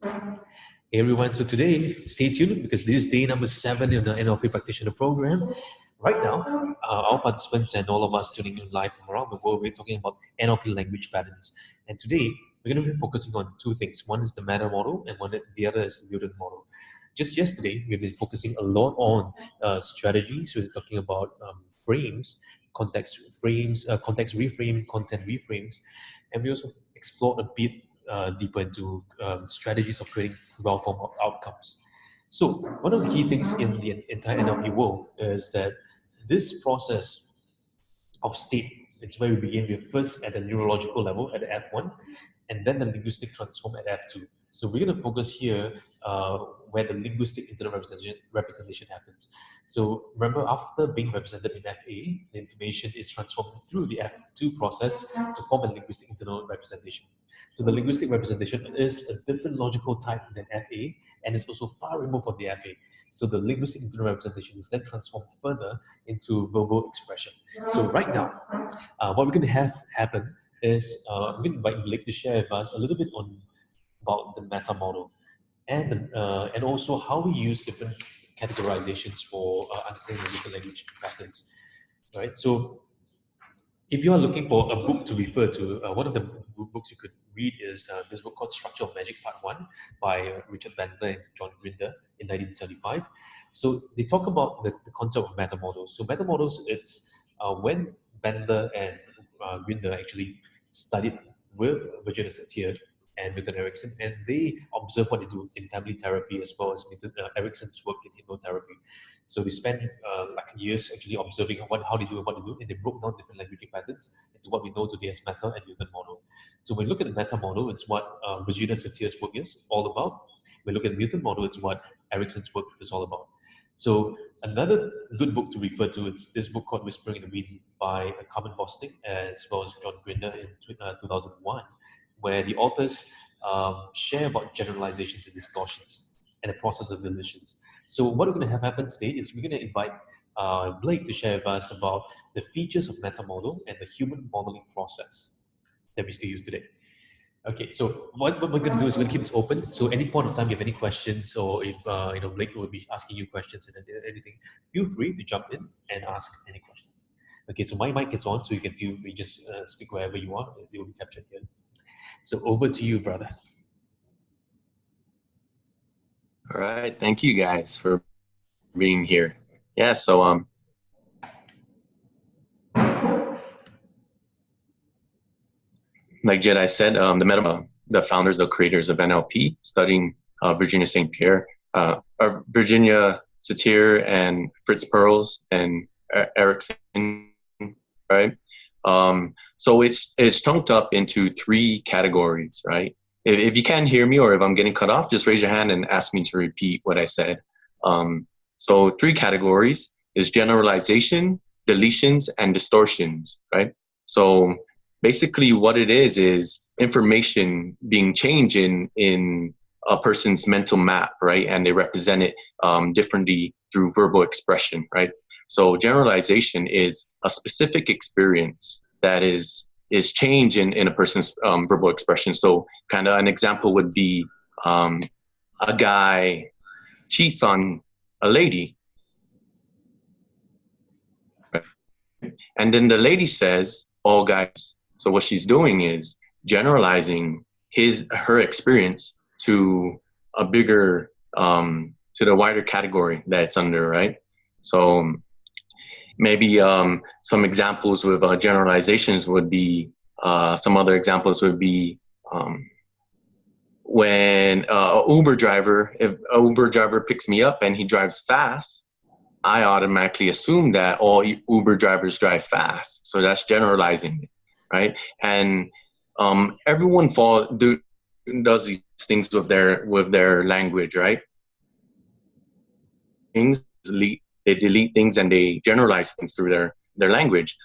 Hey everyone, so today, stay tuned because this is day number 7 in the NLP Practitioner program. Right now, our participants and all of us tuning in live from around the world, we're talking about NLP language patterns. And today, we're going to be focusing on two things. One is the Meta model and the other is the Milton model. Just yesterday, we've been focusing a lot on strategies. We're talking about frames, context frames, context reframe, content reframes, and we also explored a bit deeper into strategies of creating well-formed outcomes. So one of the key things in the entire NLP world is that this process of state, it's where we begin with first at the neurological level at the F1, and then the linguistic transform at F2. So we're going to focus here where the linguistic internal representation happens. So remember, after being represented in FA, the information is transformed through the F2 process to form a linguistic internal representation. So the linguistic representation is a different logical type than FA, and is also far removed from the FA. So the linguistic internal representation is then transformed further into verbal expression. So right now, what we're going to have happen is I'm going to invite Blake to share with us a little bit about the meta model and also how we use different categorizations for understanding the different language patterns. Right. So if you are looking for a book to refer to, one of the books you could read is this book called Structure of Magic Part 1 by Richard Bandler and John Grinder in 1975. So they talk about the concept of meta models. So meta models, it's when Bandler and Grinder actually studied with Virginia Satir and Milton Erickson, and they observe what they do in family therapy as well as Erickson's work in hypnotherapy. So they spent like years actually observing how they do and what they do, and they broke down different languaging patterns into what we know today as meta and Milton model. So when we look at the meta model, it's what Virginia Satir's work is all about. When we look at the Milton model, it's what Erickson's work is all about. So another good book to refer to is this book called Whispering in the Wind by Carmen Bostic as well as John Grinder in 2001, where the authors share about generalizations and distortions and the process of deletions. So what we're going to have happen today is we're going to invite Blake to share with us about the features of meta model and the human modeling process that we still use today. Okay, so what we're going to do is we're going to keep this open. So any point of time you have any questions, or if Blake will be asking you questions and anything, feel free to jump in and ask any questions. Okay, so my mic is on, so you can feel free just speak wherever you want. It will be captured here. So over to you, brother. All right, thank you guys for being here. Yeah, so like Jedi said, the founders, the creators of NLP, studying Virginia St. Pierre, Virginia Satir and Fritz Perls and Erickson, right? So it's chunked up into 3 categories, right? If you can't hear me or if I'm getting cut off, just raise your hand and ask me to repeat what I said. So 3 categories is generalization, deletions, and distortions, right? So basically what it is information being changed in a person's mental map, right? And they represent it differently through verbal expression, right? So generalization is a specific experience that is change in a person's verbal expression. So kind of an example would be a guy cheats on a lady, right? And then the lady says, "Oh, guys," so what she's doing is generalizing her experience to a bigger, to the wider category that it's under, right? So maybe some examples with generalizations would be, some other examples would be when if an Uber driver picks me up and he drives fast, I automatically assume that all Uber drivers drive fast. So that's generalizing, right? And everyone does these things with their language, right? They delete things and they generalize things through their language.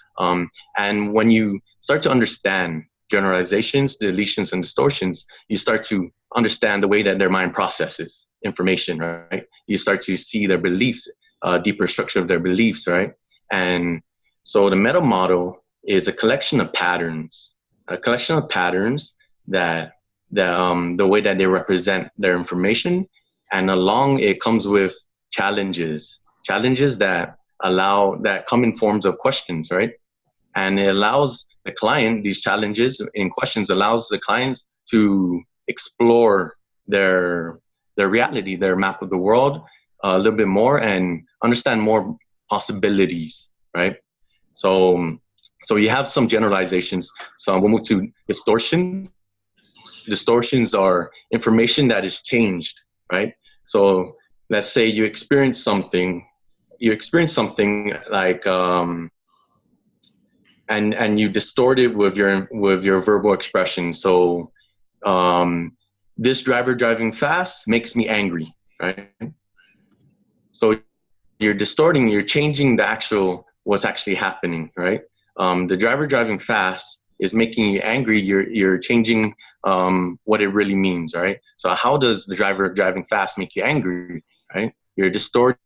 And when you start to understand generalizations, deletions, and distortions, you start to understand the way that their mind processes information, right? You start to see their beliefs, deeper structure of their beliefs, right? And so the meta model is a collection of patterns that the way that they represent their information, and along it comes with challenges that come in forms of questions, right? And it allows the client, these challenges in questions allows the clients to explore their reality, their map of the world a little bit more and understand more possibilities, right? So you have some generalizations. So we'll move to distortions. Distortions are information that is changed, right? So let's say you experience something like and you distort it with your verbal expression. So this driver driving fast makes me angry, right? So you're distorting, you're changing what's actually happening, right? The driver driving fast is making you angry. You're changing what it really means, right? So how does the driver driving fast make you angry, right? You're distorting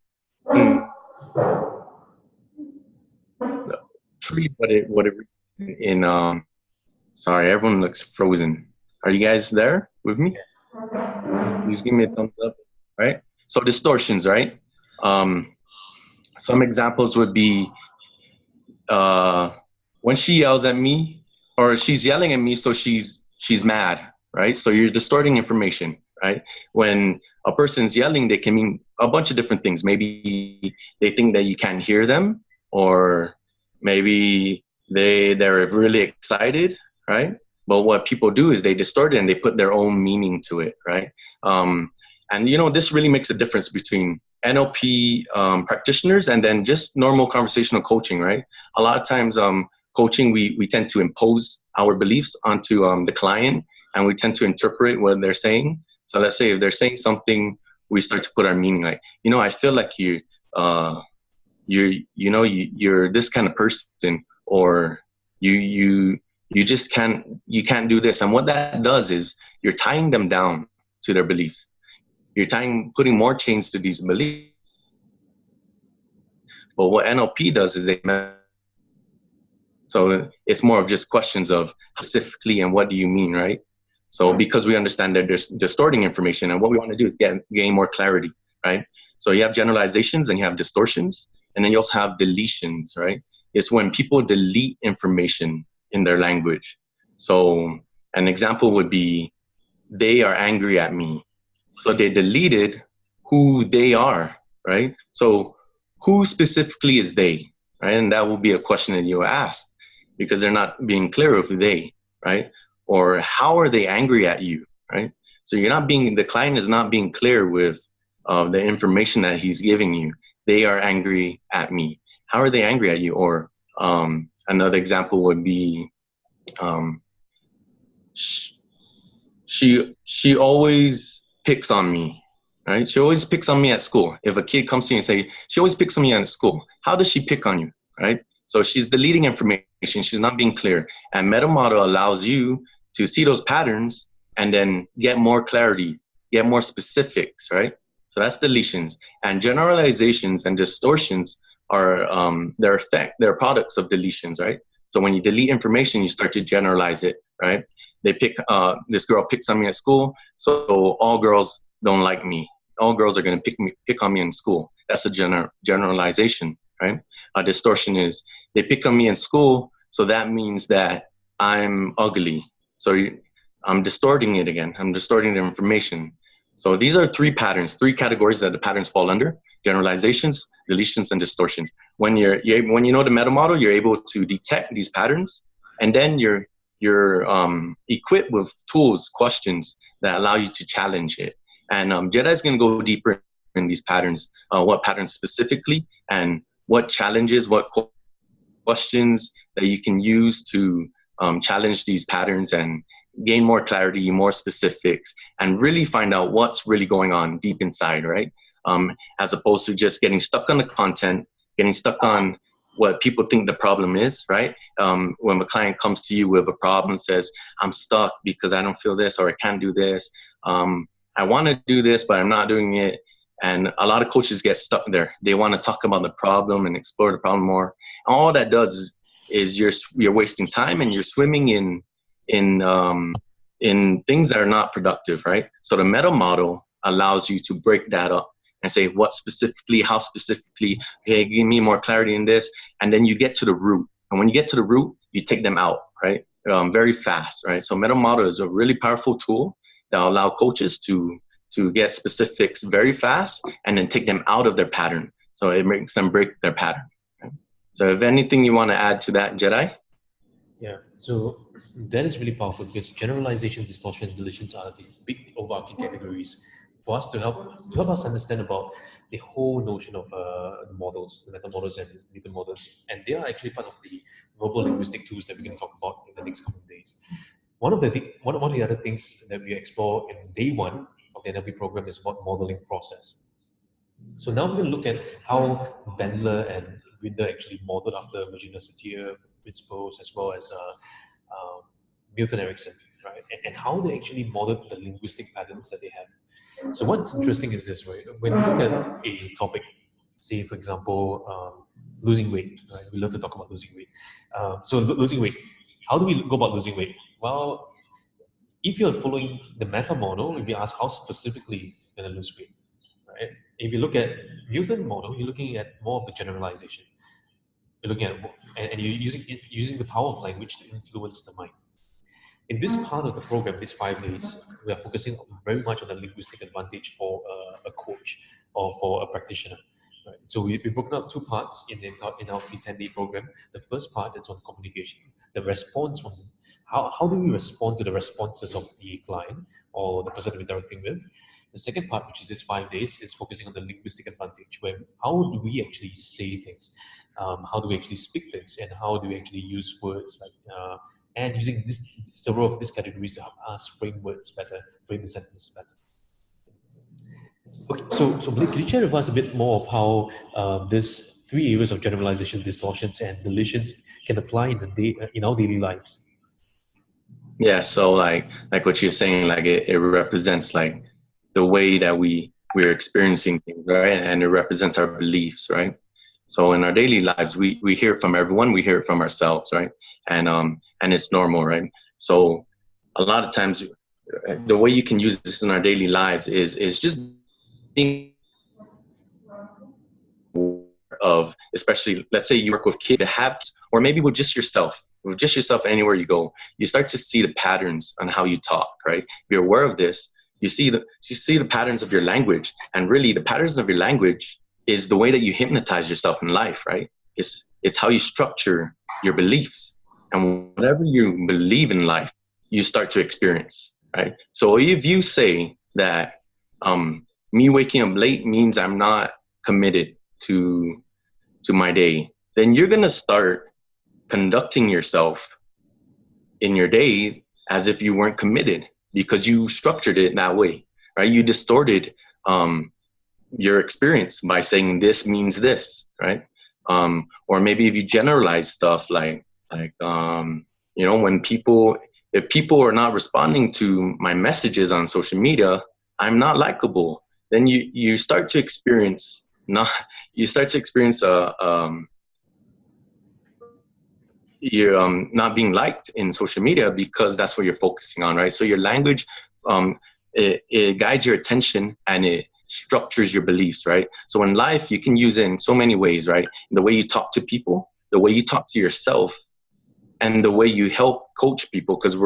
truly what it in sorry, everyone looks frozen. Are you guys there with me? Please give me a thumbs up, right? So distortions, right? Some examples would be when she yells at me, or she's yelling at me, so she's mad, right? So you're distorting information, right? When a person's yelling, they can mean a bunch of different things. Maybe they think that you can't hear them, or maybe they're really excited, right? But what people do is they distort it and they put their own meaning to it, right? And this really makes a difference between NLP practitioners and then just normal conversational coaching, right? A lot of times coaching, we tend to impose our beliefs onto the client, and we tend to interpret what they're saying. So let's say if they're saying something, we start to put our meaning, like, I feel like you're this kind of person, or you just can't do this. And what that does is you're tying them down to their beliefs. You're putting more chains to these beliefs. But what NLP does is so it's more of just questions of specifically and what do you mean, right? So because we understand that there's distorting information, and what we want to do is gain more clarity, right? So you have generalizations and you have distortions, and then you also have deletions, right? It's when people delete information in their language. So an example would be, they are angry at me. So they deleted who they are, right? So who specifically is they, right? And that will be a question that you ask, because they're not being clear of they, right? Or how are they angry at you, right? So the client is not being clear with the information that he's giving you. They are angry at me. How are they angry at you? Or another example would be, she always picks on me, right? She always picks on me at school. If a kid comes to you and say, she always picks on me at school, how does she pick on you, right? So she's deleting information. She's not being clear. And Meta Model allows you to see those patterns and then get more clarity, get more specifics, right? So that's deletions. And generalizations and distortions are they're products of deletions, right? So when you delete information, you start to generalize it, right? This girl picks on me at school, so all girls don't like me. All girls are going to pick on me in school. That's a generalization, right? A distortion is, they pick on me in school, so that means that I'm ugly. So I'm distorting it again. I'm distorting the information. So these are three categories that the patterns fall under: generalizations, deletions, and distortions. When you know the meta model, you're able to detect these patterns, and then you're equipped with tools, questions that allow you to challenge it. And Jedi is going to go deeper in these patterns, what patterns specifically, and what challenges, what questions that you can use to challenge these patterns and gain more clarity, more specifics, and really find out what's really going on deep inside, right? As opposed to just getting stuck on the content, getting stuck on what people think the problem is, right? When a client comes to you with a problem, says, I'm stuck because I don't feel this, or I can't do this. I want to do this, but I'm not doing it. And a lot of coaches get stuck there. They want to talk about the problem and explore the problem more. And all that does is you're wasting time, and you're swimming in in things that are not productive, right? So the meta model allows you to break that up and say what specifically, how specifically, hey, give me more clarity in this. And then you get to the root. And when you get to the root, you take them out, right? Very fast, right? So meta model is a really powerful tool that will allow coaches to get specifics very fast and then take them out of their pattern. So it makes them break their pattern. Right? So if anything you want to add to that, Jedi? Yeah, so that is really powerful because generalization, distortion, and deletions are the big overarching categories for us to help us understand about the whole notion of the models, the meta models and Milton models, and they are actually part of the verbal linguistic tools that we're going to talk about in the next coming days. One of the other things that we explore in day one of the NLP program is about modeling process. So now we're going to look at how Bandler and Winder actually modeled after Virginia Satir, Fritz Perls, as well as Milton Erickson, right? And how they actually modeled the linguistic patterns that they have. So what's interesting is this, right? When you look at a topic, say for example, losing weight, right? We love to talk about losing weight. Losing weight. How do we go about losing weight? Well, if you're following the meta model, if you ask how specifically you're going to lose weight, right? If you look at Milton model, you're looking at more of a generalization. You're looking at and you're using the power of language to influence the mind. In this part of the program, these 5 days, we are focusing very much on the linguistic advantage for a coach or for a practitioner. Right? So we broke out 2 parts in our 10-day program. The first part is on communication, the response from how do we respond to the responses of the client or the person we're interacting with. The second part, which is this 5 days, is focusing on the linguistic advantage, where how do we actually say things, how do we actually speak things, and how do we actually use words like and using several of these categories to help us frame words better, frame the sentences better. Okay, so Blake, can you share with us a bit more of how these 3 areas of generalizations, distortions, and deletions can apply in our daily lives? Yeah, so like what you're saying, like it represents like the way that we're experiencing things, right? And it represents our beliefs, right? So in our daily lives, we hear it from everyone, we hear it from ourselves, right? And it's normal, right? So a lot of times the way you can use this in our daily lives is just being of, especially let's say you work with kids that have, or maybe with just yourself anywhere you go, you start to see the patterns on how you talk, right? You're aware of this. You see the patterns of your language, and really the patterns of your language is the way that you hypnotize yourself in life, right? It's how you structure your beliefs, and whatever you believe in life, you start to experience, right? So if you say that me waking up late means I'm not committed to my day, then you're gonna start conducting yourself in your day as if you weren't committed, because you structured it that way, right? You distorted your experience by saying this means this, right? Or maybe if you generalize stuff like when if people are not responding to my messages on social media, I'm not likable. Then you start to experience you're not being liked in social media because that's what you're focusing on, right? So your language, it guides your attention and it structures your beliefs, right? So in life, you can use it in so many ways, right? The way you talk to people, the way you talk to yourself, and the way you help coach people. Because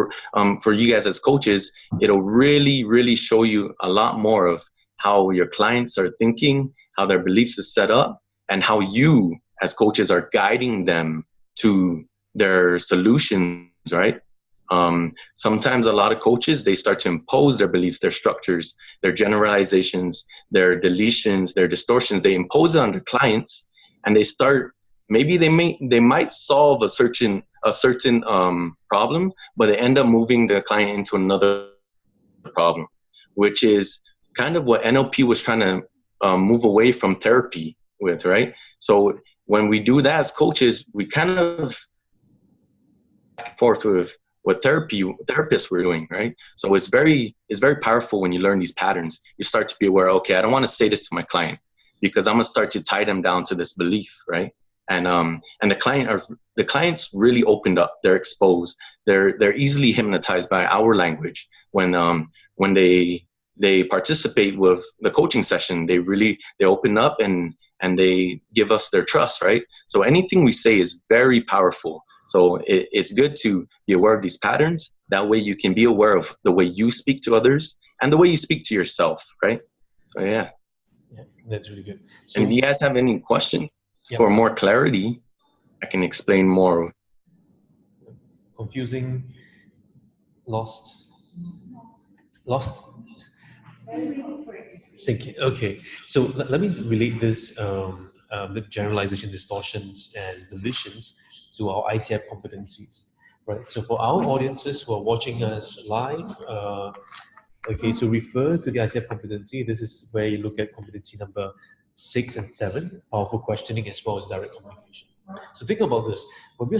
for you guys as coaches, it'll really, really show you a lot more of how your clients are thinking, how their beliefs are set up, and how you as coaches are guiding them to their solutions, right? Sometimes a lot of coaches, they start to impose their beliefs, their structures, their generalizations, their deletions, their distortions. They impose it on their clients, and they start, maybe they might solve a certain problem, but they end up moving the client into another problem, which is kind of what NLP was trying to move away from therapy with, right? So when we do that as coaches, we kind of back and forth with what therapists were doing, right? So it's very powerful when you learn these patterns. You start to be aware, okay, I don't want to say this to my client because I'm gonna start to tie them down to this belief, right? and the clients really opened up. They're exposed. They're easily hypnotized by our language when they participate with the coaching session. They open up and they give us their trust, right? So anything we say is very powerful. So it's good to be aware of these patterns. That way you can be aware of the way you speak to others and the way you speak to yourself, right? So yeah. Yeah, that's really good. And if So you guys have any questions yeah, for more clarity, I can explain more. confusing, lost, lost. Thinking. Okay, so let me relate this the generalization, distortions, and deletions to our ICF competencies, right? So for our audiences who are watching us live, okay, so refer to the ICF competency. This is where you look at competency number 6 and 7, powerful questioning as well as direct communication. So think about this. When we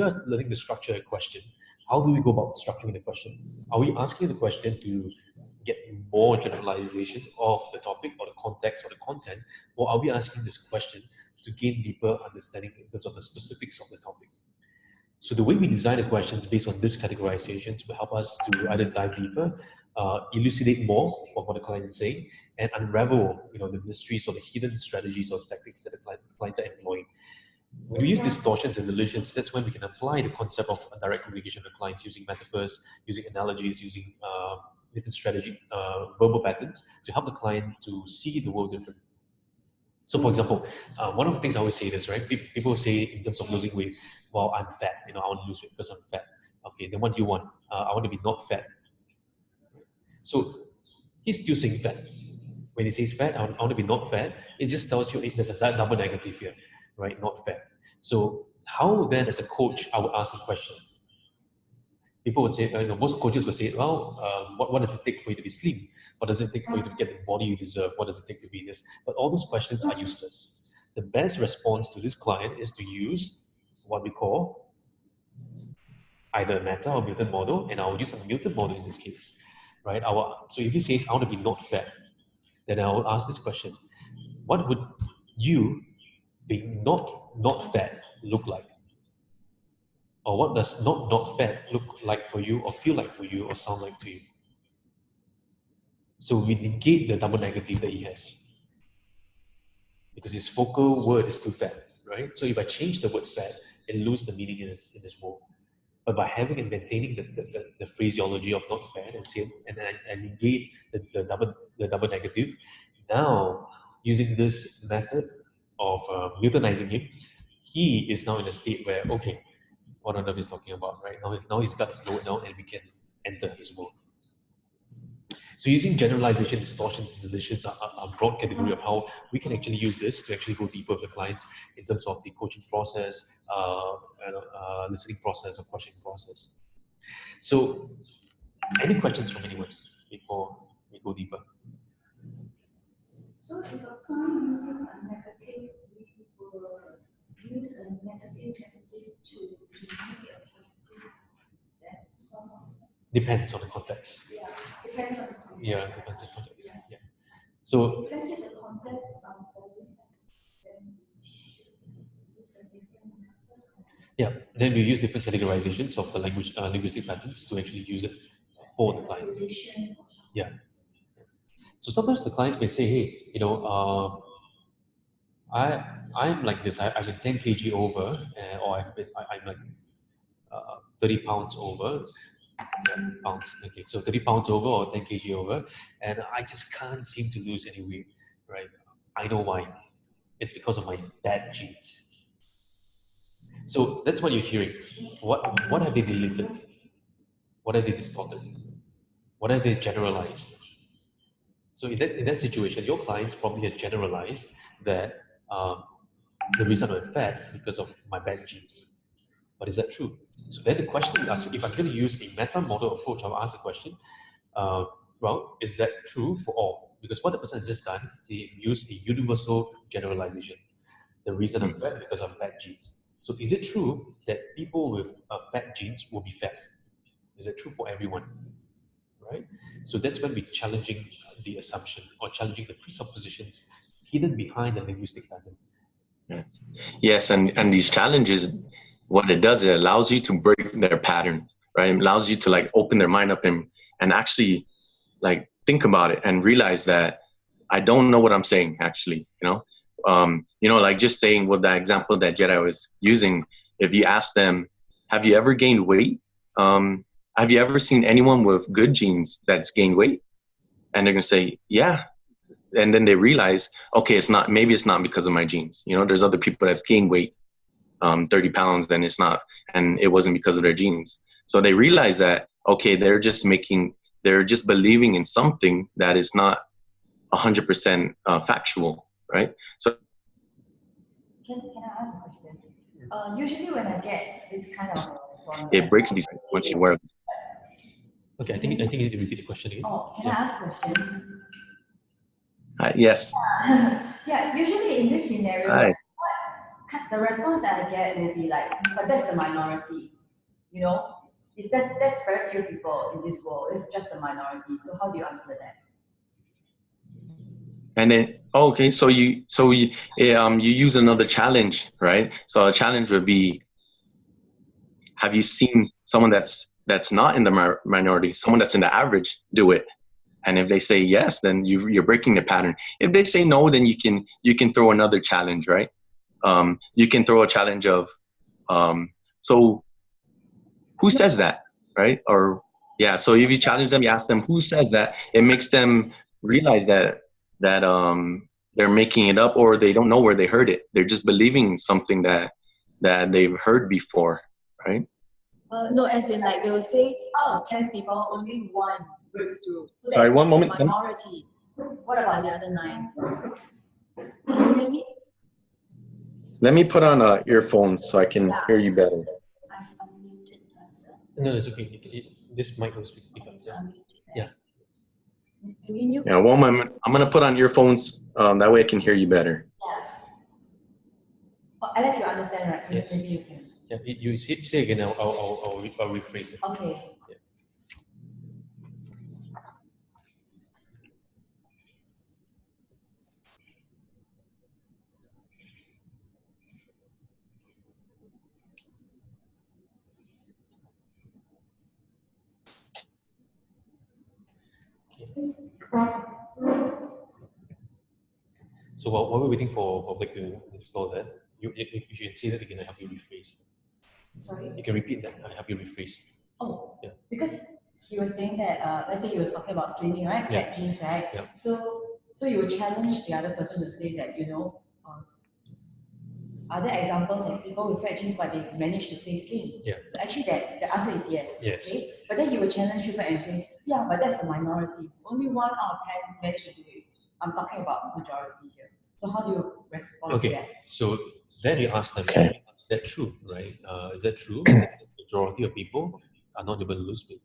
are learning to structure a question, how do we go about structuring the question? Are we asking the question to get more generalization of the topic or the context or the content, or are we asking this question to gain deeper understanding in terms of the specifics of the topic? So the way we design the questions based on these categorizations will help us to either dive deeper, elucidate more of what the client is saying, and unravel, the mysteries or the hidden strategies or tactics that the clients are employing. When we use distortions and deletions, that's when we can apply the concept of direct communication with clients using metaphors, using analogies, using different strategy, verbal patterns to help the client to see the world differently. So, for example, one of the things I always say this, right? People say in terms of losing weight, well, I'm fat, I want to lose weight because I'm fat. Okay, then what do you want? I want to be not fat. So he's still saying fat. When he says fat, I want to be not fat, it just tells you there's a double negative here, right? Not fat. So how then, as a coach, I would ask a question. People would say, most coaches would say, well, what does it take for you to be slim? What does it take for you to get the body you deserve? What does it take to be this? But all those questions are useless. The best response to this client is to use what we call either a Meta or Milton model, and I will use a Milton model in this case, right? So if he says, I want to be not fat, then I will ask this question: what would you being not fat look like? Or what does not fat look like for you, or feel like for you, or sound like to you? So we negate the double negative that he has, because his focal word is too fat, right? So if I change the word fat, it loses the meaning in this word. But by having and maintaining the phraseology of not fat and say and negate the double negative, now using this method of Miltonizing him, he is now in a state where, okay, what on earth is talking about, right? Now his gut is lowered down and we can enter his world. So using generalization, distortions, deletions are a broad category of how we can actually use this to actually go deeper with the clients in terms of the coaching process, listening process, or questioning process. So any questions from anyone before we go deeper? So if a client is negative, we will use a negative to make a positive. That sort of. Depends on the context. Yeah, depends on the context. Yeah, depends on the context. Yeah. So if let's say the context are very sensitive, then we should use a different method. yeah, then we use different categorizations of the linguistic patterns to actually use it for the client. Yeah. So sometimes the clients may say, hey, I'm like this. I've been 10 kg over, or I'm like 30 pounds over. Yeah, pounds. Okay, so 30 pounds over or 10 kg over, and I just can't seem to lose any weight. Right? I know why. It's because of my bad genes. So that's what you're hearing. What have they deleted? What have they distorted? What have they generalized? So in that situation, your clients probably have generalized that the reason I'm fat because of my bad genes. But is that true? So then the question is, if I'm going to use a meta model approach, I'll ask the question, well, is that true for all? Because what the person has just done, they use a universal generalization. The reason I'm fat because of bad genes. So is it true that people with fat genes will be fat? Is that true for everyone? Right? So that's when we're challenging the assumption or challenging the presuppositions hidden behind the linguistic pattern. Yes, and these challenges, what it does, it allows you to break their patterns, right? It allows you to like open their mind up and actually like think about it and realize that I don't know what I'm saying actually, like just saying what that example that Jedi was using. If you ask them, have you ever gained weight? Have you ever seen anyone with good genes that's gained weight? And they're gonna say, yeah. And then they realize, okay, maybe it's not because of my genes. There's other people that have gained weight, 30 pounds, then it's not, and it wasn't because of their genes. So they realize that, okay, they're just believing in something that is not 100% factual, right? So Can I ask a question? Usually when I get this kind of response, it breaks these once you're aware of this. Okay, I think you need to repeat the question again. Oh, can I ask a question? Yes. Yeah, usually in this scenario, Hi. the response that I get will be like, but that's the minority, that's very few people in this world. It's just a minority. So how do you answer that? And then, okay, so you use another challenge, right? So a challenge would be, have you seen someone that's not in the minority, someone that's in the average, do it? And if they say yes, then you're breaking the pattern. If they say no, then you can throw another challenge, right? You can throw a challenge of, so who says that, right? Or yeah, so if you challenge them, you ask them who says that, it makes them realize that they're making it up, or they don't know where they heard it. They're just believing something that they've heard before, right? No, as in like they will say, out of 10 people, only one breakthrough. So Sorry, that's one moment. minority. What about the other 9? Can you hear me? Let me put on earphones so I can hear you better. I'm unmuted. No, it's okay. This mic will speak up. Yeah. Do we mute? Yeah, one moment. I'm gonna put on earphones. That way I can hear you better. Yeah. Oh, Alex, you understand, right? Yes. Maybe you can. Yeah, you say again. I'll rephrase it. Okay. Yeah. So while we're waiting for Blake to install that, you can say that again. I help you rephrase. Sorry. You can repeat that. I help you rephrase. Oh, yeah. Because he was saying that, let's say you were talking about slimming, right? Yeah. Fat genes, right? Yeah. So you would challenge the other person to say that, are there examples of people with fat genes but they managed to stay slim? Yeah. So actually the answer is yes. Yes. Okay? But then you would challenge people and say, yeah, but that's the minority. Only 1 out of 10 managed to do it. I'm talking about majority here. So how do you respond to that? Okay. So then you ask them, Okay. is that true, right? Is that true that the majority of people are not able to lose weight?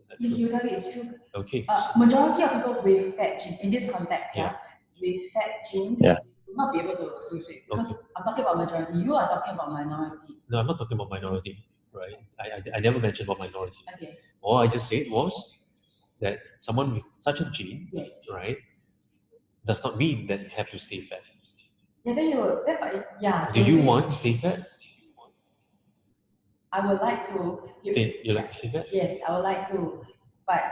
Is that true? You tell me it's true. Okay. Majority of people with fat genes, in this context, Yeah. with fat genes, Yeah. will not be able to lose weight. Because Okay. I'm talking about majority. You are talking about minority. No, I'm not talking about minority, right? I never mentioned about minority. Okay. All I just said was that someone with such a gene, Yes. right, does not mean that you have to stay fat. Yeah, then yeah. Do you want to stay fat? I would like to. You like to stay fat? Yes, I would like to. But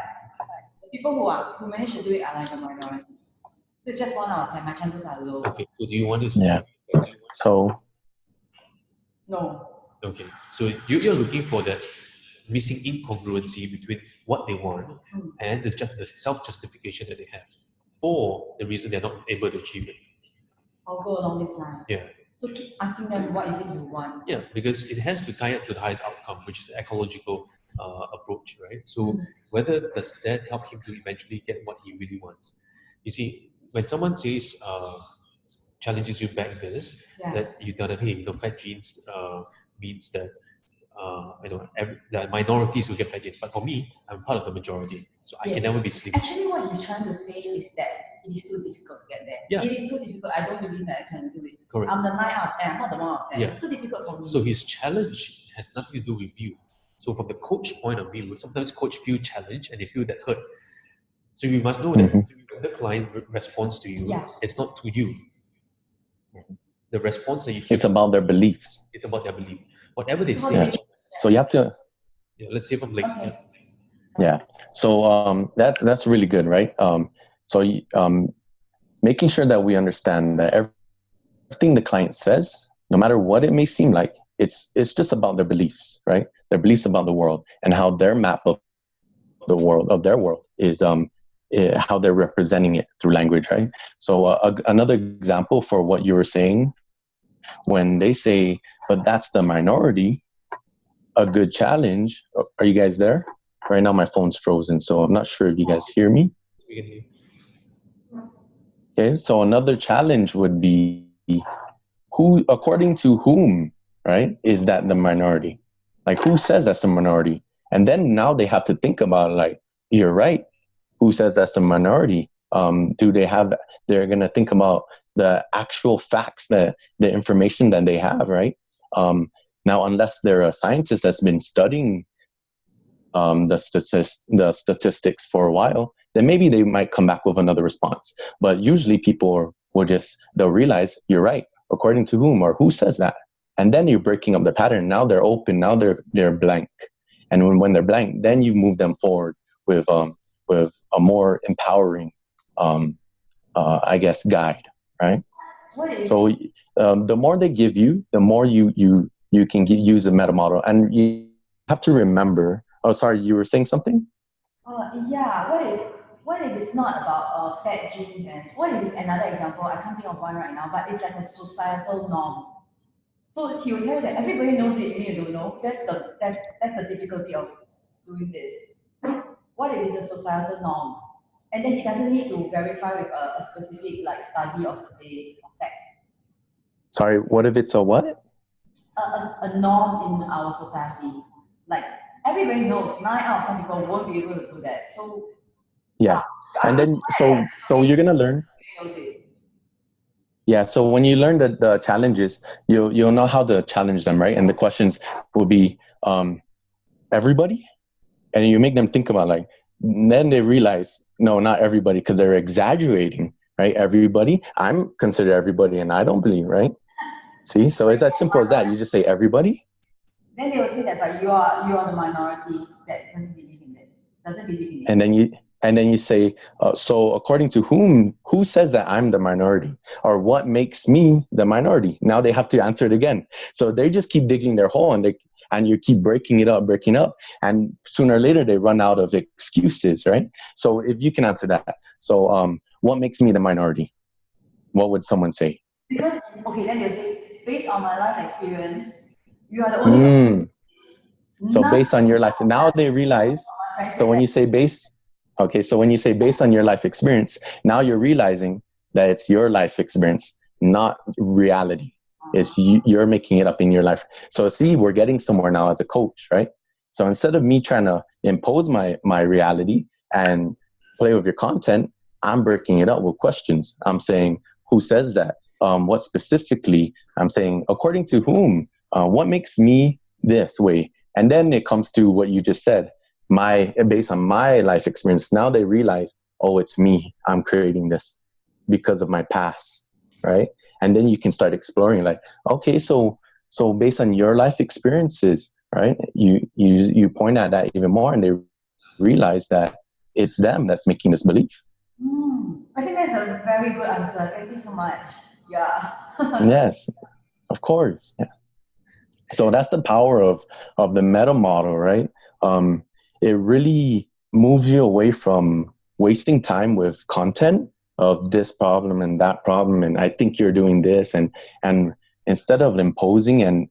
the people who manage to do it are like a minority. It's just 1 out of 10. My chances are low. Okay. So do you want to stay Yeah. fat? So No. Okay. So you're looking for that missing incongruency between what they want and the self-justification that they have for the reason they're not able to achieve it. I'll go along this line. Yeah. So keep asking them, what is it you want? Yeah, because it has to tie up to the highest outcome, which is the ecological approach, right? So whether does that help him to eventually get what he really wants? You see, when someone says challenges you back this, that you tell them, hey, fat genes means that the minorities will get fat genes, but for me, I'm part of the majority, so I can never be slim. Actually, what he's trying to say is that it is too difficult to get there. Yeah. It is too difficult. I don't believe that I can do it. Correct. I'm the 9 out of 10. I'm not the 1 out of 10. Yeah. It's too difficult for me. So his challenge has nothing to do with you. So from the coach point of view, sometimes coach feel challenged and they feel that hurt. So you must know that when the client responds to you, it's not to you. the response that you hear, It's about their beliefs. it's about their belief. Whatever they How say, they- So you have to, let's say from like, Okay. yeah. So that's really good, right? Making sure that we understand that everything the client says, no matter what it may seem like, it's just about their beliefs, right? Their beliefs about the world and how their map of their world is how they're representing it through language, right? So another example for what you were saying, when they say, but that's the minority, a good challenge. Are you guys there? Right now my phone's frozen, so I'm not sure if you guys hear me. we can hear. Okay, so another challenge would be, who, according to whom, right, is that the minority? Like, who says that's the minority? And then now they have to think about, like, you're right, who says that's the minority? They're going to think about the actual facts, the information that they have, right? Now, unless they're a scientist that's been studying the statistics for a while, then maybe they might come back with another response. But usually people they'll realize, you're right, according to whom, or who says that? And then you're breaking up the pattern. Now they're open, now they're blank. And when they're blank, then you move them forward with a more empowering, I guess, guide, right? So the more they give you, the more you can use the meta model. And you have to remember, oh, sorry, you were saying something? Yeah, what if it's not about fat genes, and what if it's another example? I can't think of one right now, but it's like a societal norm. So he will tell you that everybody knows it, you don't know. That's the difficulty of doing this. What if it's a societal norm? And then he doesn't need to verify with a specific like study or survey or fact. Sorry, what if it's a what? A norm in our society. Like everybody knows 9 out of 10 people won't be able to do that. So yeah, and then so you're gonna learn. Yeah, so when you learn the challenges, you'll know how to challenge them, right? And the questions will be everybody, and you make them think about, like, then they realize, no, not everybody, because they're exaggerating, right? Everybody, I'm considered everybody, and I don't believe, right? See, so it's as simple as that. You just say everybody. Then they will say that, but you are the minority that doesn't believe in it. And then you say, so according to who says that I'm the minority, or what makes me the minority? Now they have to answer it again. So they just keep digging their hole, and you keep breaking it up, and sooner or later they run out of excuses, right? So if you can answer that, so what makes me the minority? What would someone say? Because okay, then they'll say, based on my life experience, you are the only. So based on your life, now they realize. So when you say based on your life experience, now you're realizing that it's your life experience, not reality. It's you're making it up in your life. So see, we're getting somewhere now as a coach, right? So instead of me trying to impose my reality and play with your content, I'm breaking it up with questions. I'm saying, who says that? What specifically? I'm saying, according to whom? What makes me this way? And then it comes to what you just said. Based on my life experience, now they realize, oh, it's me. I'm creating this because of my past, right? And then you can start exploring, like, okay, so based on your life experiences, right? You point at that even more, and they realize that it's them that's making this belief. I think that's a very good answer. Thank you so much. Yeah. Yes, of course. Yeah. So that's the power of the meta model, right? It really moves you away from wasting time with content of this problem and that problem, and I think you're doing this, and instead of imposing and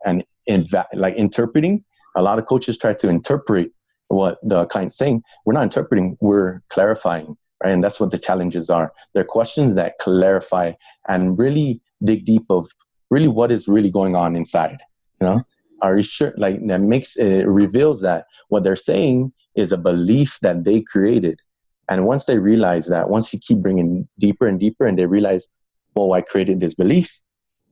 like interpreting. A lot of coaches try to interpret what the client's saying. We're not interpreting, we're clarifying, right? And that's what the challenges are. They're questions that clarify and really dig deep of really what is really going on inside, you know? Are you sure? Like, it reveals that what they're saying is a belief that they created. And once they realize that, once you keep bringing deeper and deeper, and they realize, well, I created this belief,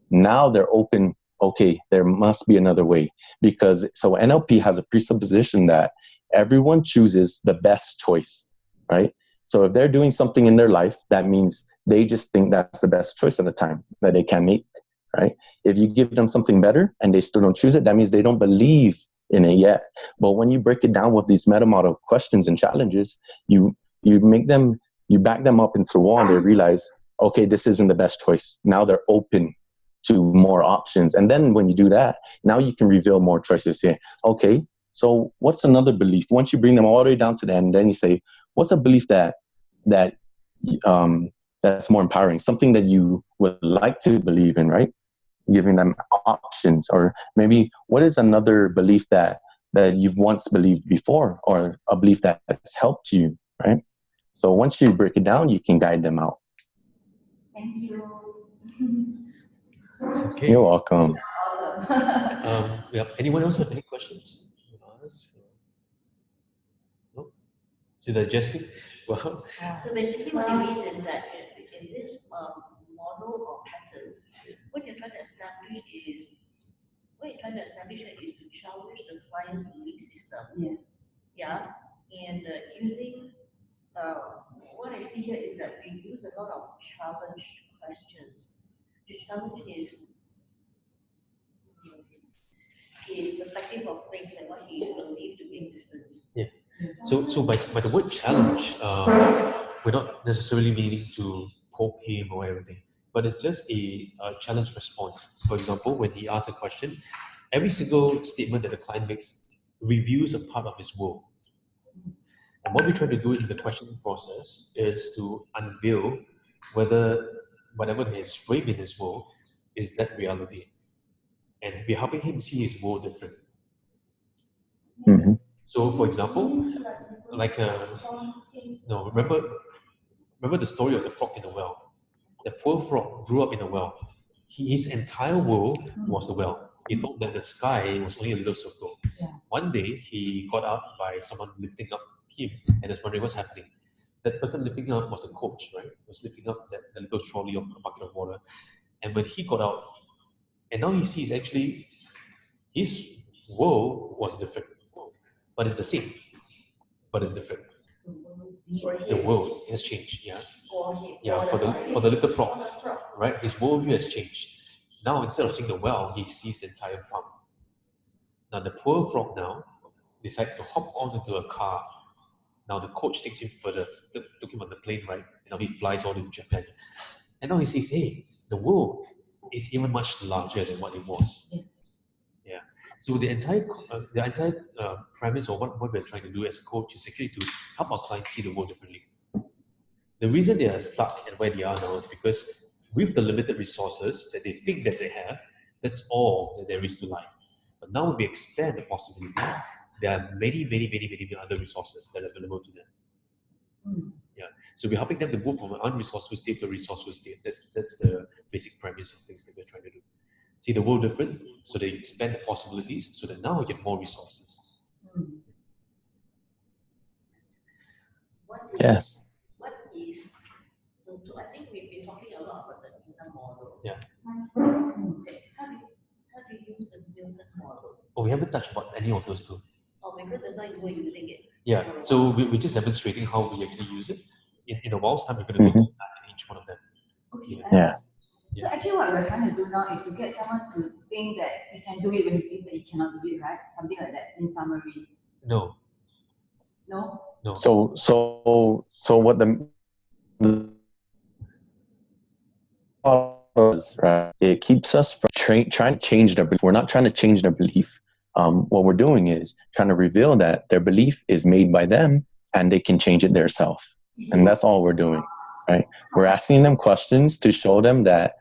now they're open. Okay, there must be another way. So NLP has a presupposition that everyone chooses the best choice, right? So if they're doing something in their life, that means they just think that's the best choice at the time that they can make. right? If you give them something better and they still don't choose it, that means they don't believe in it yet. But when you break it down with these meta model questions and challenges, you back them up into the wall and they realize, okay, this isn't the best choice. Now they're open to more options. And then when you do that, now you can reveal more choices here. Okay, so what's another belief? Once you bring them all the way down to the end, then you say, what's a belief that's more empowering? Something that you would like to believe in, right? Giving them options. Or maybe what is another belief that you've once believed before, or a belief that has helped you, right? So once you break it down, you can guide them out. Thank you. Okay. You're welcome. Awesome. Yeah. Anyone else have any questions? No? So digesting? Well, So basically what it means is that in this model or pattern, what you're trying to establish is to challenge the client's belief system. Yeah. Yeah. And using what I see here is that we use a lot of challenge questions to challenge his perspective of things and what he believed to be existent. yeah. So by the word challenge, we're not necessarily meaning to poke him or everything, but it's just a challenge response. For example, when he asks a question, every single statement that the client makes reviews a part of his world. And what we try to do in the questioning process is to unveil whether whatever he has framed in his world is that reality. And we're helping him see his world different. Mm-hmm. So, for example, like remember the story of the frog in the well. The poor frog grew up in a well. His entire world was a well. He thought that the sky was only a little circle. Yeah. One day, he got up by someone lifting up him and was wondering what's happening. That person lifting up was a coach, right? Was lifting up that little trolley of a bucket of water. And when he got out, and now he sees actually his world was different, but it's the same, but it's different. The world has changed, yeah. For the little frog, right? His worldview has changed. Now instead of seeing the well, he sees the entire farm. Now the poor frog now decides to hop onto a car. Now the coach takes him further, took him on the plane ride, and now he flies all the way to Japan. And now he says, hey, the world is even much larger than what it was. Yeah. So the entire premise of what we're trying to do as a coach is actually to help our clients see the world differently. The reason they are stuck and where they are now is because with the limited resources that they think that they have, that's all that there is to life. But now when we expand the possibility, there are many other resources that are available to them. Yeah. So we're helping them to move from an unresourceful state to a resourceful state. That's the basic premise of things that we're trying to do. See the world different, so they expand the possibilities, so that now we get more resources. Yes. What is, so I think we've been talking a lot about the Milton model. Yeah. How do you use the Milton model? Oh, we haven't touched about any of those two. Oh, because I thought you were using it. Yeah, so we're just demonstrating how we actually use it. In a while's time, we're going to go deep dive in each one of them. Okay. Yeah. So actually what we're trying to do now is to get someone to think that he can do it when he thinks that he cannot do it, right? Something like that in summary. No. No? No. So what the does, right? It keeps us from trying to change their belief. We're not trying to change their belief. What we're doing is trying to reveal that their belief is made by them and they can change it themselves. And that's all we're doing, right? We're asking them questions to show them that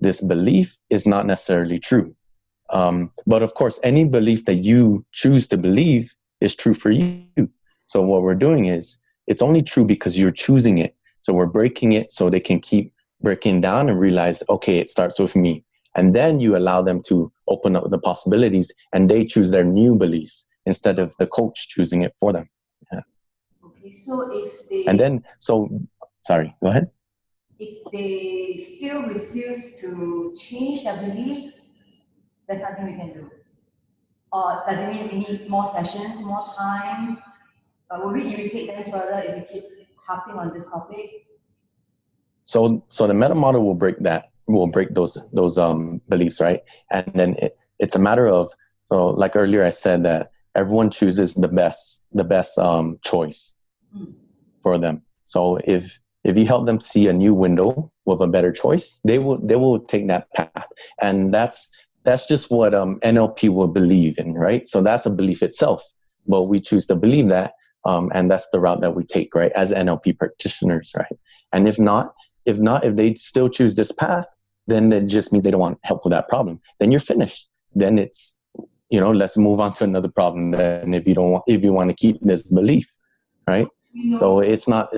this belief is not necessarily true. But of course, any belief that you choose to believe is true for you. So what we're doing is it's only true because you're choosing it. So we're breaking it so they can keep breaking down and realize, okay, it starts with me. And then you allow them to open up the possibilities and they choose their new beliefs instead of the coach choosing it for them. Yeah. Okay, so if they... And then, sorry, go ahead. If they still refuse to change their beliefs, there's nothing we can do. Or does it mean we need more sessions, more time? Will we irritate them further if we keep harping on this topic? So the meta model will break that break those beliefs, right? And then it's a matter of, so like earlier I said that everyone chooses the best choice for them. So if you help them see a new window with a better choice, they will take that path. And that's just what NLP will believe in, right? So that's a belief itself, but we choose to believe that, and that's the route that we take, right, as NLP practitioners, right? And if they still choose this path, then it just means they don't want help with that problem. Then you're finished. Then it's, let's move on to another problem. Then if you want to keep this belief, right? So it's not.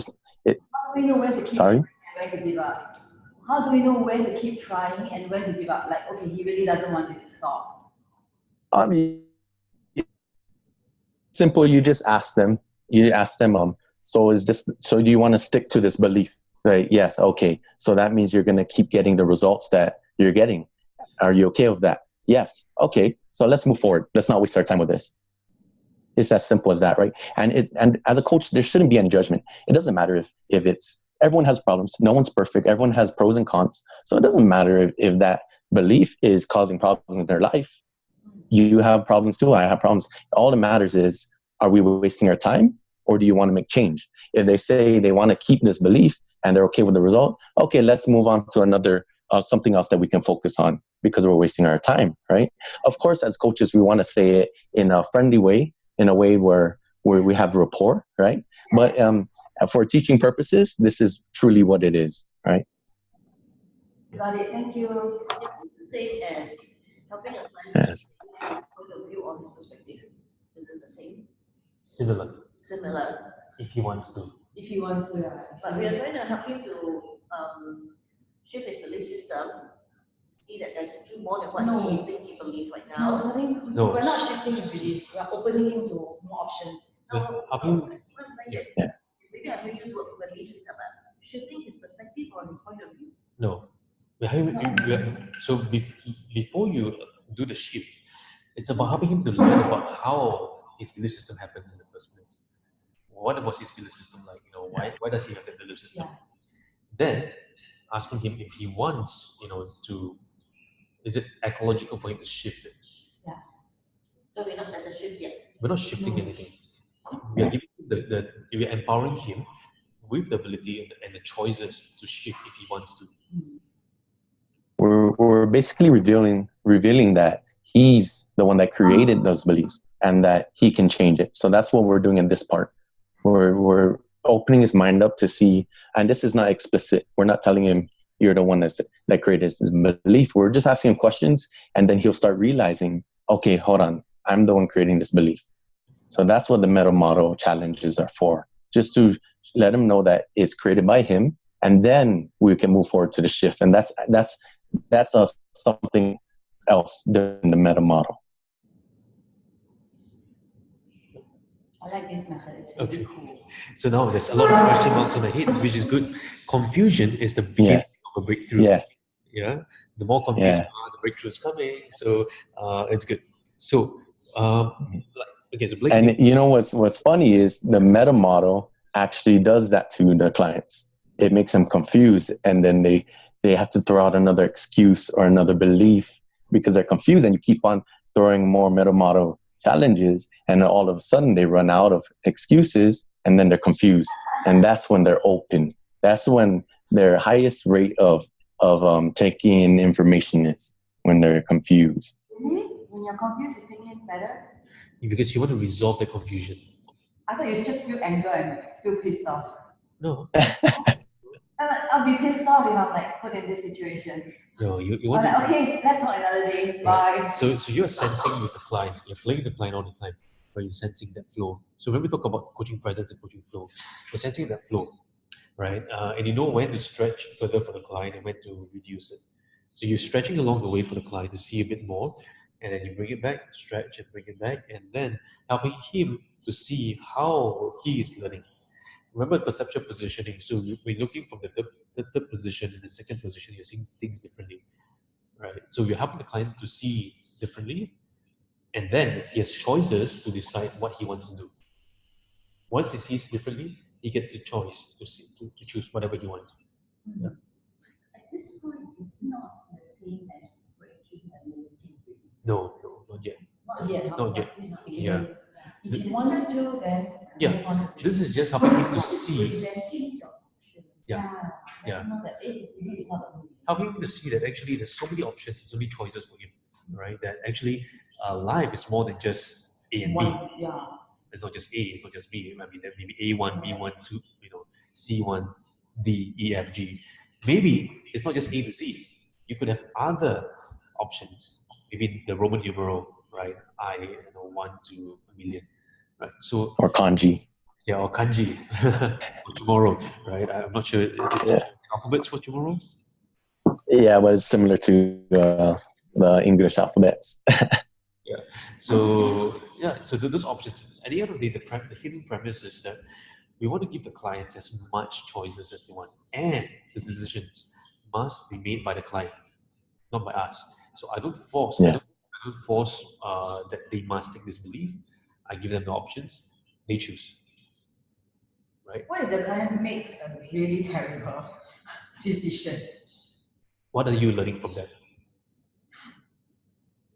How do we know where to keep Sorry? trying and where to give up? How do we know where to keep trying and where to give up? Like, okay, he really doesn't want it to stop. Simple. You just ask them. So do you want to stick to this belief? Right? Yes. Okay. So that means you're going to keep getting the results that you're getting. Are you okay with that? Yes. Okay. So let's move forward. Let's not waste our time with this. It's as simple as that, right? And as a coach, there shouldn't be any judgment. It doesn't matter if it's, everyone has problems. No one's perfect. Everyone has pros and cons. So it doesn't matter if that belief is causing problems in their life. You have problems too. I have problems. All that matters is, are we wasting our time, or do you want to make change? If they say they want to keep this belief and they're okay with the result, okay, let's move on to another something else that we can focus on, because we're wasting our time, right? Of course, as coaches, we want to say it in a friendly way, in a way where we have rapport, right? But for teaching purposes, this is truly what it is, right? Got it. Thank you. It's the same as helping a client Yes. point of view on his perspective. Is it the same? Similar, Similar. if he wants to. If he wants to, yeah. But we are trying to help him to shift his belief system, see that there's more than what he thinks he believes right now. No, I think No. we're not shifting his belief. We're opening him to more options. Yeah. Maybe I bring you to a belief is about shifting his perspective or his point of view. No. So before you do the shift, it's about helping him to learn about how his belief system happened in the first place. What was his belief system like? Why does he have that belief system? Yeah. Then asking him if he wants, to, is it ecological for him to shift it? Yeah. So we're not at the shift yet. We're not shifting anything. We are giving him we are empowering him with the ability and the choices to shift if he wants to. We're basically revealing that he's the one that created those beliefs and that he can change it. So that's what we're doing in this part. We're opening his mind up to see, and this is not explicit. We're not telling him you're the one that created this belief. We're just asking him questions, and then he'll start realizing, okay, hold on, I'm the one creating this belief. So that's what the meta model challenges are for, just to let him know that it's created by him, and then we can move forward to the shift. And that's something else than the meta model. I like this method. It's really cool. So now there's a lot of question marks on the head, which is good. Confusion is the beginning of a breakthrough. Yes. Yeah. The more confused you are, the breakthrough is coming. So it's good. So okay. So Blake, and you know what's funny is the meta model actually does that to the clients. It makes them confused, and then they have to throw out another excuse or another belief because they're confused, and you keep on throwing more meta model challenges, and all of a sudden they run out of excuses, and then they're confused, and that's when they're open. That's when their highest rate of taking in information is, when they're confused. Really? When you're confused, you think it's better? because you want to resolve the confusion. I thought you just feel anger and feel pissed off. No. I'll be pissed off if I'm like put in this situation. No, you want to, okay, let's talk another day. Bye. So you're sensing with the client. You're playing the client all the time, but you're sensing that flow. So when we talk about coaching presence and coaching flow, you're sensing that flow, right? And you know when to stretch further for the client and when to reduce it. So you're stretching along the way for the client to see a bit more, and then you bring it back, stretch and bring it back, and then helping him to see how he is learning. Remember perceptual positioning. So we're looking from the third position and the second position, you're seeing things differently, right? So you're helping the client to see differently, and then he has choices to decide what he wants to do. Once he sees differently, he gets the choice to choose whatever he wants. Yeah. this point is not the same as breaking a limiting belief. No, not yet. Not yet. Not yet. It's not Yeah. If he wants to, then Yeah. move on to This is just helping him to see, presenting your options. Yeah. Yeah. Not that it is not a movie. helping him to see that actually there's so many options, there's so many choices for him, right? That actually life is more than just A and B. Yeah. It's not just A, it's not just B. I mean, there may be A1, B1, 2, C1, D, E, F, G. Maybe it's not just A to Z. You could have other options. Maybe the Roman numeral, right? 1 to a million, right? So, Or kanji. yeah, or kanji for tomorrow, right? I'm not sure. Yeah. Alphabets for tomorrow? Yeah, but it's similar to the English alphabets. So those options. At the end of the day, the hidden premise is that we want to give the clients as much choices as they want, and the decisions must be made by the client, not by us. So I don't force. Yeah. I don't force that they must take this belief. I give them the options. They choose. Right? What if the client makes a really terrible decision? What are you learning from that?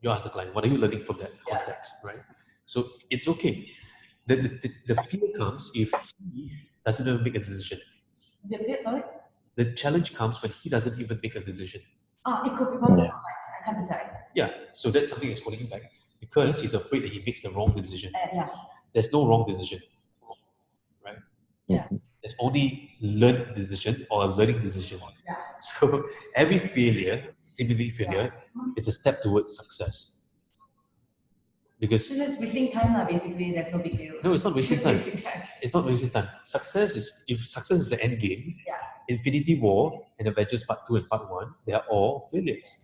You ask the client, what are you learning from that context, right? So it's okay. The fear comes if he doesn't even make a decision. Sorry? The challenge comes when he doesn't even make a decision. It could be possible. Yeah. I can't decide. Yeah, so that's something that's holding him back because he's afraid that he makes the wrong decision. Yeah. There's no wrong decision, right? Yeah. There's only learned decision or a learning decision. Yeah. So every failure, seemingly failure, it's a step towards success. Because So just wasting time, basically, there's no big deal. no, it's not wasting time. Wasting time. It's not wasting time. If success is the end game, Yeah. Infinity War and Avengers Part 2 and Part 1, they are all failures.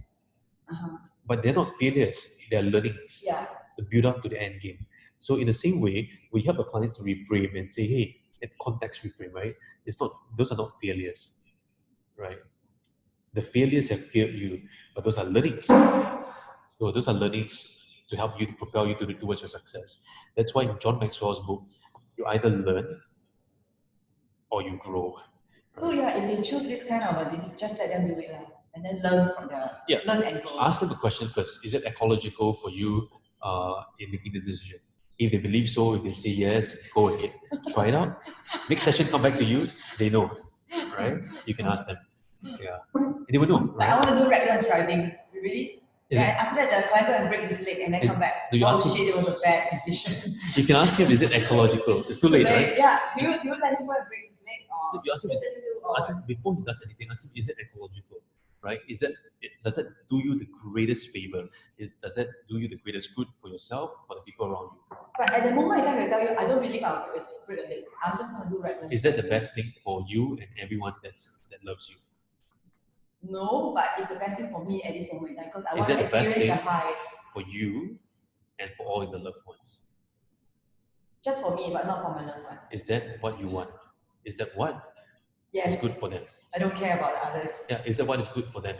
But they're not failures, they're learnings to build up to the end game. So in the same way, we help the clients to reframe and say, hey, at context reframe, right? Those are not failures, right? The failures have failed you, but those are learnings. So those are learnings to help you, to propel you towards your success. That's why in John Maxwell's book, you either learn or you grow. So if they choose this kind of, just let them do it, and then learn from learn and grow. Ask them a question first. Is it ecological for you in making this decision? If they believe so, if they say yes, go ahead, try it out. Next session, come back to you, they know, right? You can ask them. Yeah, they will know, Like, I right? want to do reckless driving. Really? After that, the client go and break his leg and then come back. Do you ask him? Shit, it was a bad decision. You can ask him, is it ecological? It's too late, right? Yeah. Do you let him go and break his leg? Or You ask him before he does anything, ask him, is it ecological? Right? Does that do you the greatest favor? Does that do you the greatest good for yourself, for the people around you? But at the moment, I can tell you, I don't believe I'll break a leg. I'm just going to do reckless. Is that the best thing for you and everyone that loves you? No, but it's the best thing for me at this moment because I Is want that to the best experience thing the high. for you and for all the loved ones? Just for me, but not for my loved ones. Is that what you want? Is that what is good for them? I don't care about others. Yeah, is that what is good for them?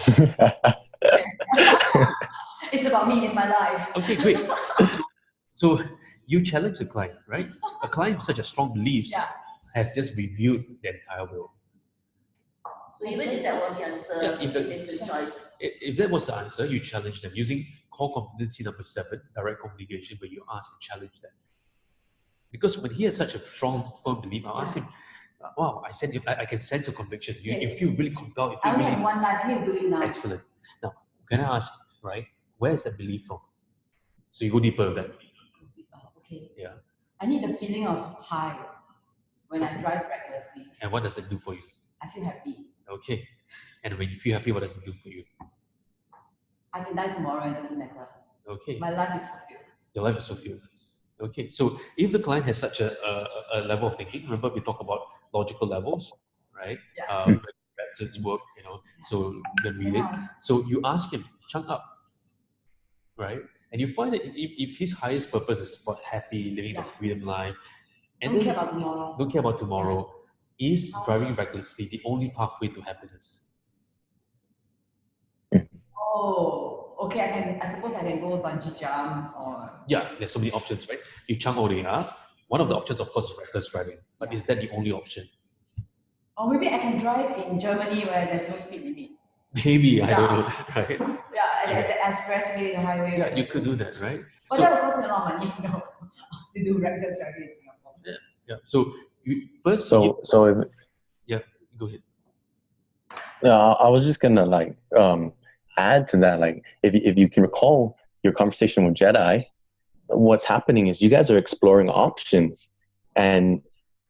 It's about me, it's my life. Okay, great. So you challenge the client, right? A client with such a strong beliefs has just reviewed the entire world. So even if that was the answer, it's his choice. If that was the answer, you challenge them using core competency number 7, direct communication, where you ask and challenge them. Because when he has such a strong, firm belief, I'll ask him, wow, I can sense a conviction. You feel really compelled. I only have one life, I need to do it now. Excellent. Now, can I ask, right, where is that belief from? So you go deeper with that. Okay. Yeah. I need the feeling of high when I drive recklessly. And what does that do for you? I feel happy. Okay. And when you feel happy, what does it do for you? I can die tomorrow, it doesn't matter. Okay. My life is fulfilled. Your life is fulfilled. Okay. So if the client has such a level of thinking, remember we talk about logical levels, right? Yeah. It's work, so you can read it. So you ask him, chunk up, right? And you find that if his highest purpose is about happy, living a freedom life, and Don't care about tomorrow. Don't care about tomorrow. Is driving recklessly the only pathway to happiness? Oh, okay. I suppose I can go bungee jump or. Yeah, there's so many options, right? You chunk all the way up. One of the options, of course, is reckless driving. But is that the only option? Or maybe I can drive in Germany where there's no speed limit. Maybe, I don't Yeah. know, right? Yeah, at the expressway, the highway. Yeah, you could do that, right? But that would cost me a lot of money, you know, to do reckless driving in Singapore. Yeah. So first, So if, yeah, go ahead. I was just gonna like add to that, like if you can recall your conversation with Jedi, what's happening is you guys are exploring options, and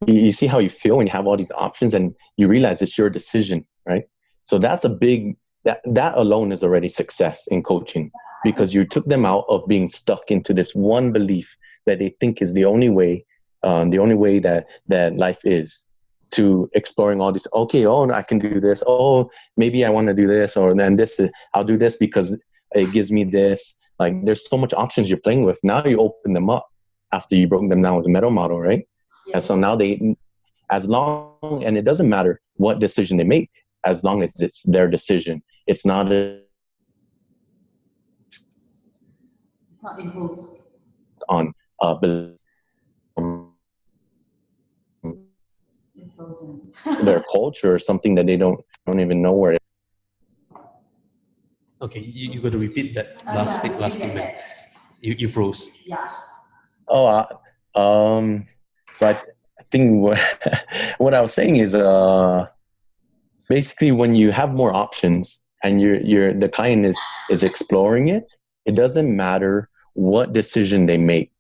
you see how you feel when you have all these options, and you realize it's your decision, right? So that's a big that alone is already success in coaching, because you took them out of being stuck into this one belief that they think is the only way that life is, to exploring all these. Okay, oh, I can do this. Oh, maybe I want to do this, or then I'll do this because it gives me this. Like, there's so much options you're playing with. Now you open them up after you broke them down with the meta model, right? Yeah. And so now and it doesn't matter what decision they make, as long as it's their decision. It's not It's not imposed. on Frozen. their culture, or something that they don't even know where. Okay, you got to repeat that last Yeah, last you get statement. that. You froze. Yeah. Oh, so I think what I was saying is, basically, when you have more options and the client is exploring it, it doesn't matter what decision they make.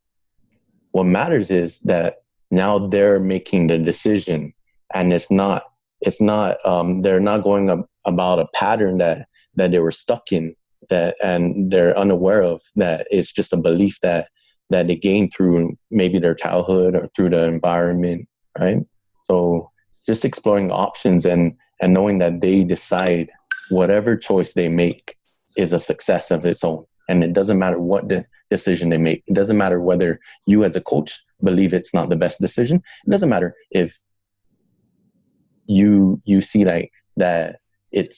What matters is that now they're making the decision, and they're not going about a pattern that they were stuck in, that and they're unaware of, that it's just a belief that they gained through maybe their childhood or through the environment, right? So just exploring options and knowing that they decide whatever choice they make is a success of its own. And it doesn't matter what decision they make. It doesn't matter whether you as a coach believe it's not the best decision. It doesn't matter if you see like that it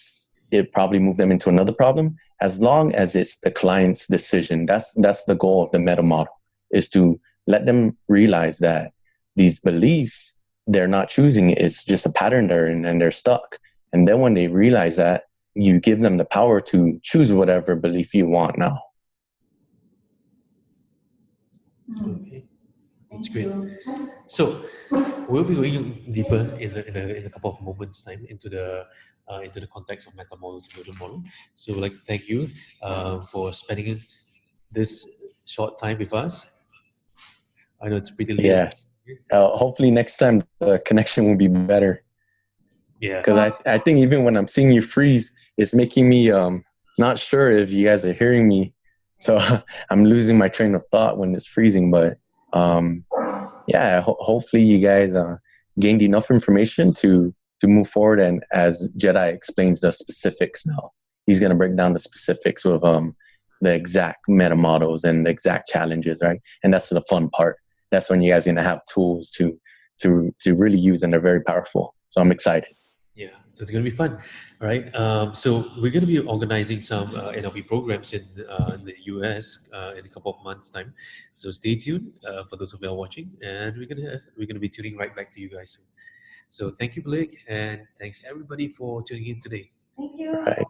probably moved them into another problem. As long as it's the client's decision, that's the goal of the meta model, is to let them realize that these beliefs they're not choosing, it's just a pattern they're in and they're stuck. And then when they realize that, you give them the power to choose whatever belief you want now. Okay, that's great. So we'll be going deeper in a couple of moments time into the context of meta models and model model. So thank you for spending this short time with us. I know it's pretty late. Yes. Hopefully next time the connection will be better. Yeah. Because I think even when I'm seeing you freeze, it's making me not sure if you guys are hearing me. So I'm losing my train of thought when it's freezing. But yeah, hopefully you guys gained enough information to move forward. And as Jedi explains the specifics now, he's going to break down the specifics with the exact meta models and the exact challenges, right? And that's the fun part. That's when you guys are going to have tools to really use, and they're very powerful. So I'm excited. Yeah, so it's going to be fun, all right? So we're going to be organizing some NLP programs in the US in a couple of months' time. So stay tuned for those of you who are watching, and we're gonna be tuning right back to you guys soon. So thank you, Blake, and thanks everybody for tuning in today. Thank you. All right.